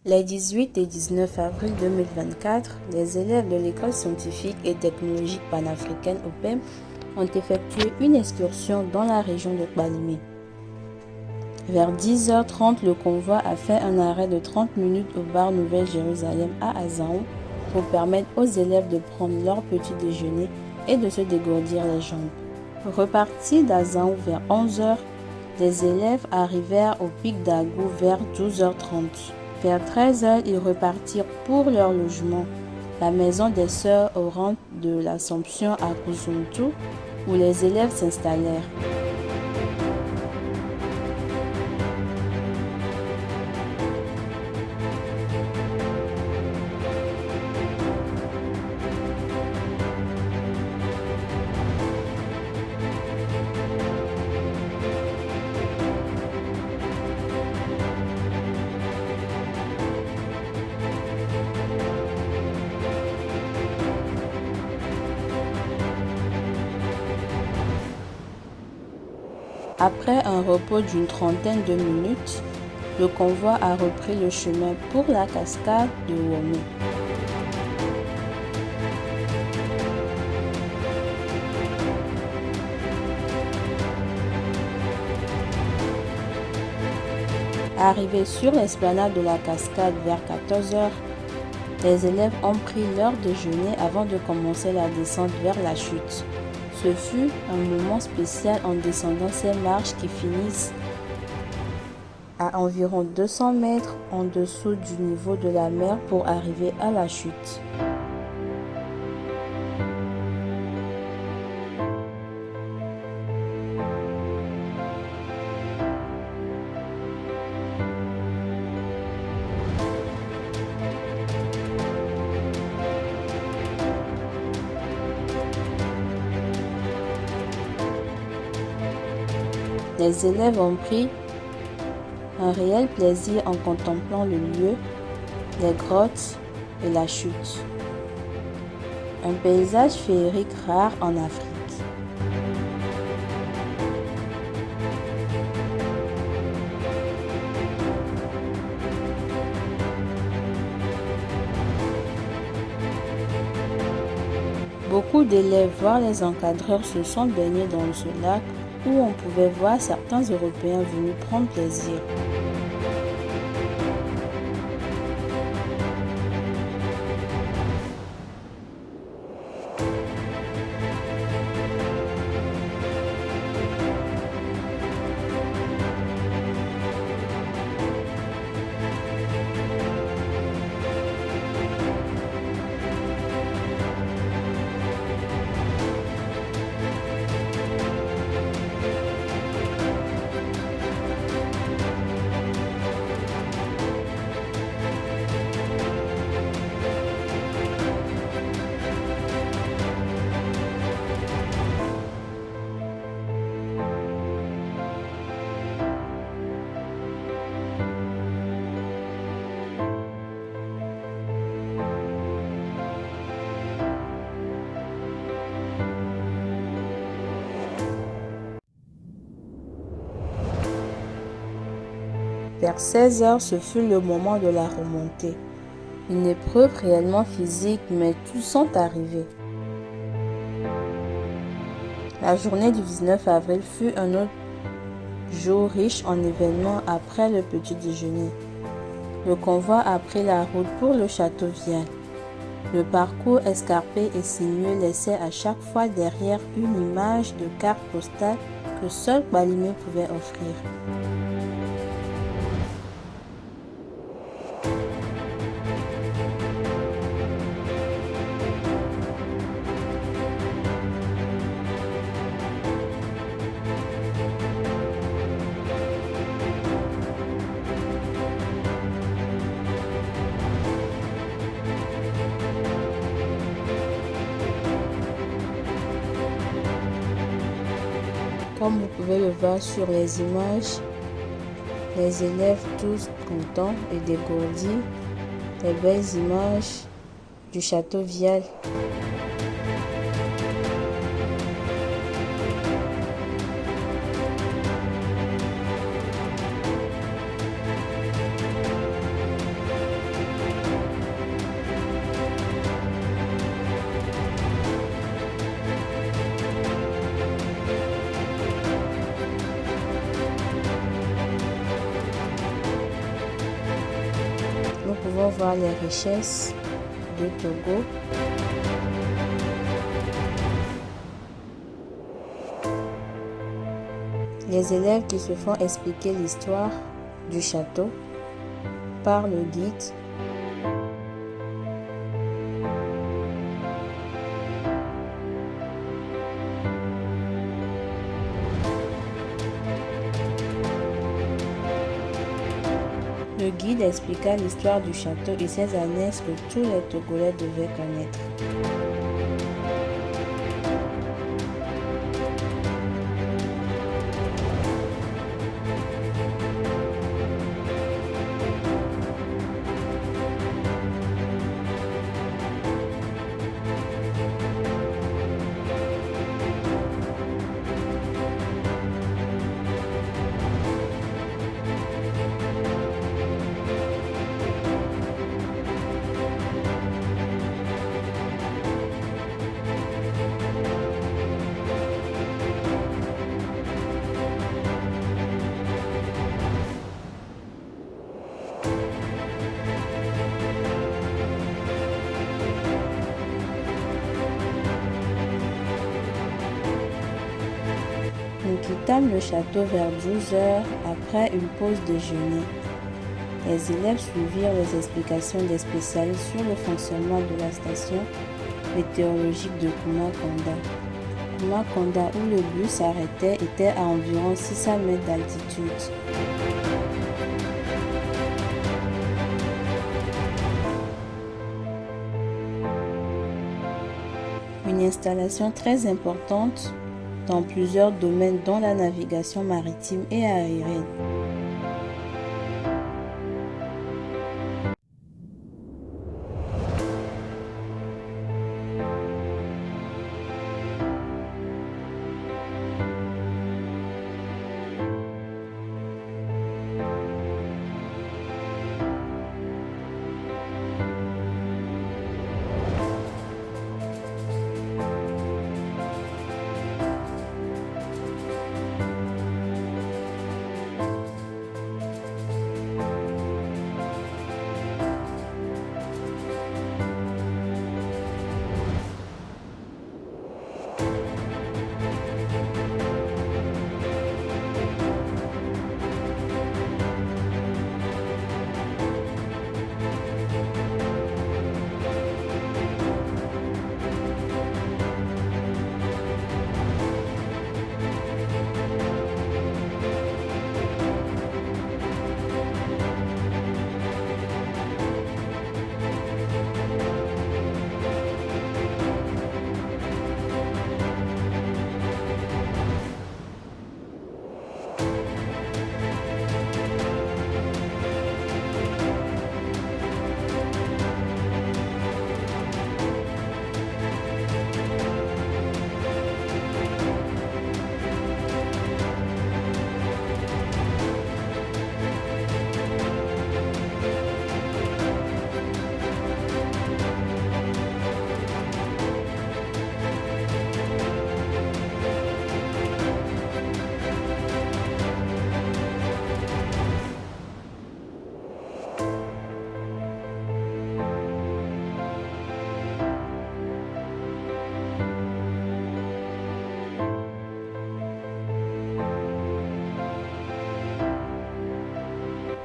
Les 18 et 19 avril 2024, les élèves de l'École scientifique et technologique panafricaine OPEM ont effectué une excursion dans la région de Kpalimé. Vers 10h30, le convoi a fait un arrêt de 30 minutes au bar Nouvelle-Jérusalem à Azaon pour permettre aux élèves de prendre leur petit déjeuner et de se dégourdir les jambes. Repartis d'Azaon vers 11h, les élèves arrivèrent au pic d'Agou vers 12h30. Vers 13h, ils repartirent pour leur logement, la maison des sœurs orantes de l'Assomption à Kouzountou, où les élèves s'installèrent. Après un repos d'une trentaine de minutes, le convoi a repris le chemin pour la cascade de Womé. Arrivés sur l'esplanade de la cascade vers 14h, les élèves ont pris leur déjeuner avant de commencer la descente vers la chute. Ce fut un moment spécial en descendant ces marches qui finissent à environ 200 mètres en dessous du niveau de la mer pour arriver à la chute. Les élèves ont pris un réel plaisir en contemplant le lieu, les grottes et la chute. Un paysage féerique rare en Afrique. Beaucoup d'élèves, voire les encadreurs, se sont baignés dans ce lac où on pouvait voir certains Européens venus prendre plaisir. Vers 16h, ce fut le moment de la remontée. Une épreuve réellement physique, mais tous sont arrivés. La journée du 19 avril fut un autre jour riche en événements après le petit déjeuner. Le convoi a pris la route pour le château Vial. Le parcours escarpé et sinueux laissait à chaque fois derrière une image de carte postale que seul Kpalimé pouvait offrir. Comme vous pouvez le voir sur les images, les élèves tous contents et dégourdis, les belles images du château Vial. pouvons voir les richesses de Togo. Les élèves qui se font expliquer l'histoire du château par le guide. Le guide expliqua l'histoire du château et ses annexes que tous les Togolais devaient connaître. Nous quittâmes le château vers 12 heures après une pause déjeuner. Les élèves suivirent les explications des spécialistes sur le fonctionnement de la station météorologique de Kouma-Konda. Kouma-Konda, où le bus s'arrêtait, était à environ 600 mètres d'altitude. Une installation très importante dans plusieurs domaines dont la navigation maritime et aérienne.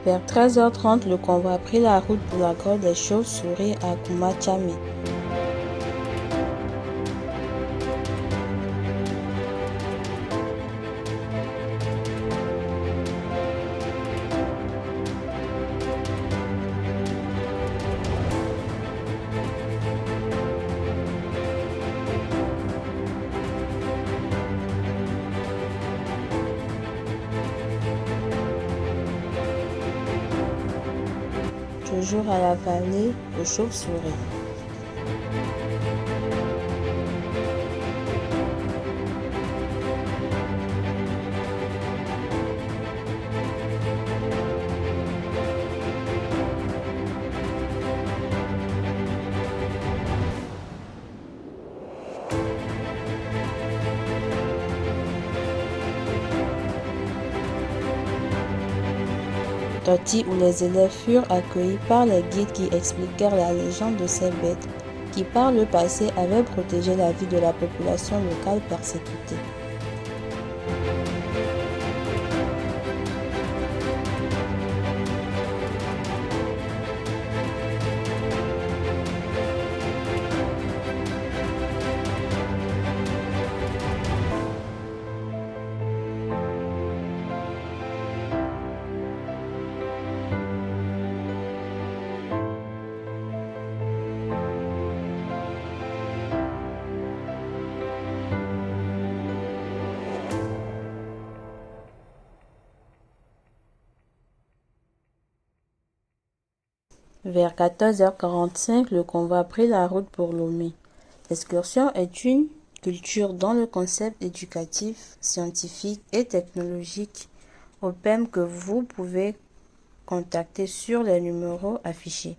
Vers 13h30, le convoi prit la route pour la grotte des Chauves-souris à Kouma-Tchamé. Toujours à la vallée aux Chauves-souris. sortie où les élèves furent accueillis par les guides qui expliquèrent la légende de ces bêtes qui par le passé avaient protégé la vie de la population locale persécutée. Vers 14h45, le convoi prit la route pour Lomé. L'excursion est une culture dont le concept éducatif, scientifique et technologique OPEM que vous pouvez contacter sur les numéros affichés.